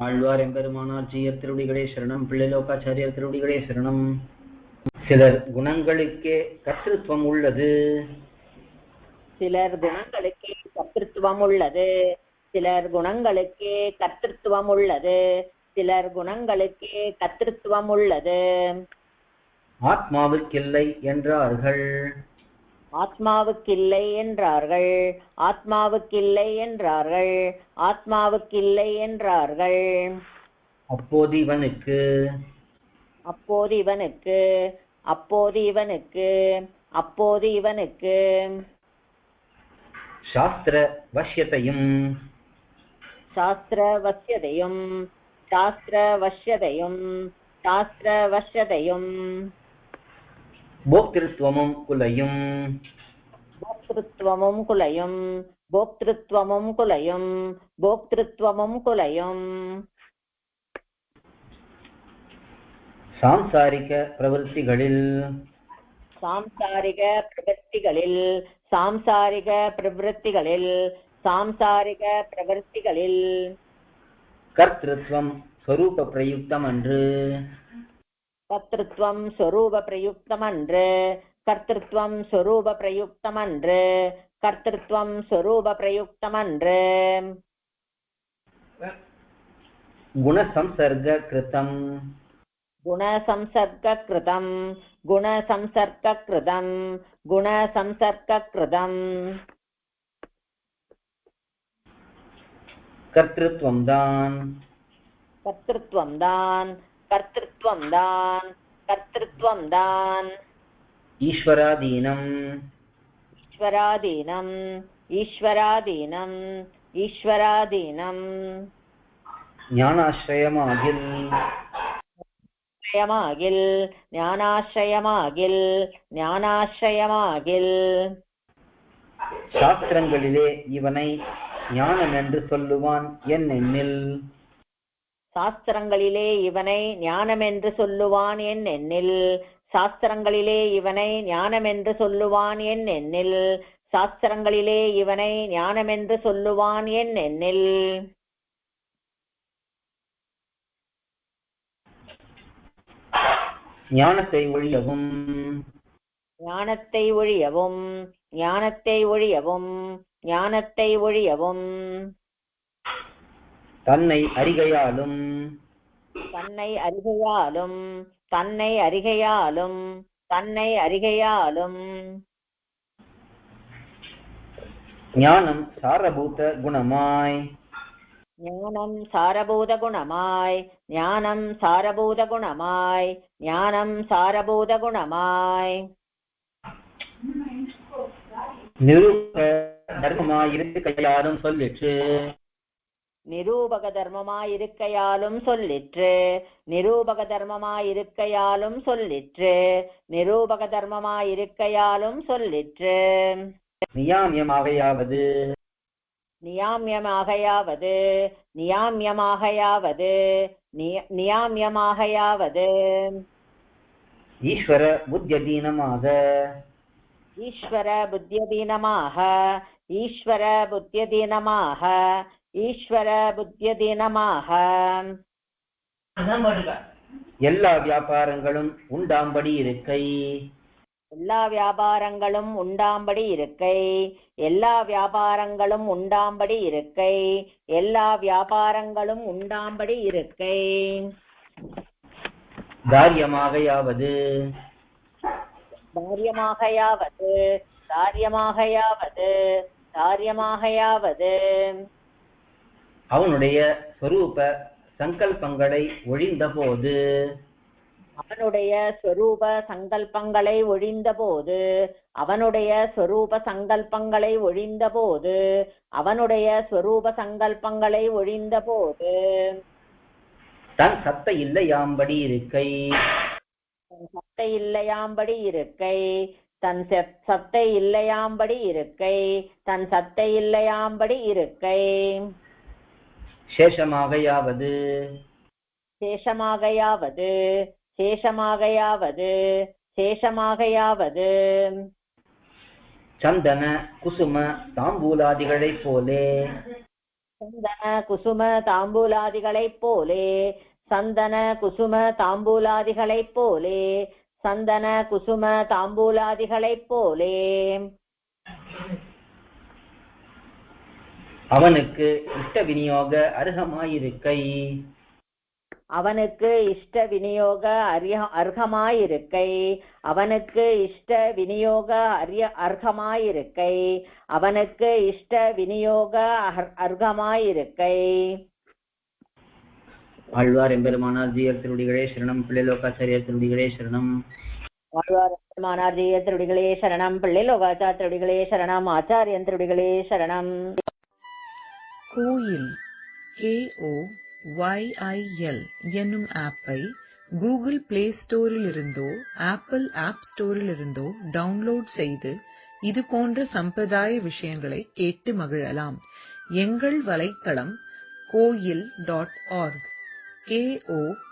ஆழ்வார் எம்பெருமானார் ஜீயர் திருவடிகளே சரணம். பிள்ளைலோகாச்சாரியர் திருவடிகளே சரணம். சிலர் குணங்களுக்கே கர்த்திருவம் உள்ளது. சிலர் குணங்களுக்கே கர்த்திருவம் உள்ளது. சிலர் குணங்களுக்கே கர்த்திருவம் உள்ளது. சிலர் குணங்களுக்கே கர்த்திருவம் உள்ளது. ஆத்மாவுக்கில்லை என்றார்கள். ஆத்மாவுக்கில்லை என்றார்கள். ஆத்மாவுக்கில்லை என்றார்கள். ஆத்மாவுக்கில்லை என்றார்கள். அப்போது இவனுக்கு அப்போது இவனுக்கு அப்போது இவனுக்கு அப்போது இவனுக்கு சாஸ்திர வசியத்தையும் சாஸ்திர வசியதையும் சாஸ்திர வசியதையும் சாஸ்திர வசியதையும் போக்திருத்துவமும் குலையும் போக்திருத்துவமும் குலையும் போக்திருத்துவமும் குலையும் போக்திருத்துவமும் குலையும் சாம்சாரிக பிரவருத்திகளில் சாம்சாரிக பிரவருத்திகளில் சாம்சாரிக பிரவருத்திகளில் சாம்சாரிக பிரவருத்திகளில் கர்த்திருவம் ஸ்வரூப பிரயுக்தம் அன்று. கர்த்திருவம் ஸ்வரூப பிரயுக்தம் அன்று. கர்த்திருவம் ஸ்வரூப பிரயுக்தம் அன்று. கர்த்திருவம் ஸ்வரூப பிரயுக்தம் அன்று. குணசம்சர்க கிருதம் குணசம்சர்க கிருதம் குணசம்சர்க கிருதம் குணசம்சர்க கிருதம் கர்த்திருவம் தான் கர்த்திருவம் தான் கர்த்திருவம் தான் கர்த்திருவம் தான் ஈஸ்வராதீனம் ஈஸ்வராதீனம் ஈஸ்வராதீனம் ஈஸ்வராதீனம் ஞானாஸ்ரயமாகில் ஞானாஸ்ரயமாகில் ஞானாஸ்ரயமாகில் ஞானாஸ்ரயமாகில் சாஸ்திரங்களிலே இவனை ஞானம் என்று சொல்லுவான் என்னென்னில். சாஸ்திரங்களிலே இவனை ஞானம் என்று சொல்லுவான் என் எண்ணில். சாஸ்திரங்களிலே இவனை ஞானம் என்று சொல்லுவான் என் எண்ணில். சாஸ்திரங்களிலே இவனை ஞானம் என்று சொல்லுவான் என் எண்ணில். ஞானத்தை ஒழியவும் ஞானத்தை ஒழியவும் ஞானத்தை ஒழியவும் ஞானத்தை ஒழியவும் தன்னை அறிகையாலும் தன்னை அறிகையாலும் தன்னை அறிகையாலும் தன்னை அறிகையாலும் ஞானம் சாரபூத குணமாய் ஞானம் சாரபூத குணமாய் ஞானம் சாரபூத குணமாய் ஞானம் சாரபூத குணமாய் நிரூப தர்மமாயிருக்கையாலும் சொல்லிற்று. நிரூபக தர்மமாயிருக்கையாலும் சொல்லிற்று. நிரூபக தர்மமாயிருக்கையாலும் சொல்லிற்று. நிரூபக தர்மமாயிருக்கையாலும் சொல்லிற்று. நியாமியமாகையாவது நியாமியமாகையாவது நியாமியமாகையாவது நியாமியமாகையாவது ஈஸ்வர புத்தியதீனமாக ஈஸ்வர புத்தியதீனமாக ஈஸ்வர புத்தியதீனமாக ஈஸ்வர புத்தியதீனமாக எல்லா வியாபாரங்களும் உண்டாம்படி இருக்கை. எல்லா வியாபாரங்களும் உண்டாம்படி இருக்கை. எல்லா வியாபாரங்களும் உண்டாம்படி இருக்கை. எல்லா வியாபாரங்களும் உண்டாம்படி இருக்கை. தாரியமாகையாவது தாரியமாகையாவது தாரியமாகையாவது தாரியமாகையாவது அவனுடைய ஸ்வரூப சங்கல்பங்களை ஒழிந்த போது அவனுடைய ஸ்வரூப சங்கல்பங்களை ஒழிந்த போது அவனுடைய ஸ்வரூப சங்கல்பங்களை ஒழிந்த போது அவனுடைய ஸ்வரூப சங்கல்பங்களை ஒழிந்த போது தன் சத்தை இல்லையாம்படி இருக்கை. தன் சத்தை இல்லையாம்படி இருக்கை. தன் சத்தை இல்லையாம்படி இருக்கை. தன் சத்தை இல்லையாம்படி இருக்கை. சேஷமாகையாவது சேஷமாகையாவது சேஷமாகையாவது சேஷமாகையாவது சந்தன குசும தாம்பூலாதிகளைப் போலே சந்தன குசும தாம்பூலாதிகளைப் போலே சந்தன குசும தாம்பூலாதிகளைப் போலே சந்தன குசும தாம்பூலாதிகளைப் போலே. அவனுக்கு இஷ்ட விநியோக அருகமாயிருக்கை அவனுக்கு இஷ்ட விநியோக அர்ஹமாயிருக்கை அவனுக்கு இஷ்ட விநியோக அர்ஹமாயிருக்கை அவனுக்கு இஷ்ட விநியோக அர்ஹமாயிருக்கை. ஆழ்வார் எம்பெருமானார் ஜீயர் திருடிகளே சரணம், பிள்ளை லோகாச்சாரியர் திருடிகளே சரணம். ஆழ்வார் எம்பெருமானார் ஜீயர் திருடிகளே சரணம், பிள்ளை லோகாச்சாரிய திருடிகளே சரணம், ஆச்சாரியன் திருடிகளே சரணம். கோயில் KOYIL என்னும் ஆப்பை கூகுள் பிளே ஸ்டோரிலிருந்தோ ஆப்பிள் ஆப் ஸ்டோரிலிருந்தோ டவுன்லோட் செய்து இது போன்ற சம்பிரதாய விஷயங்களை கேட்டு மகிழலாம். எங்கள் வலைத்தளம் koil.org KOYIL.org.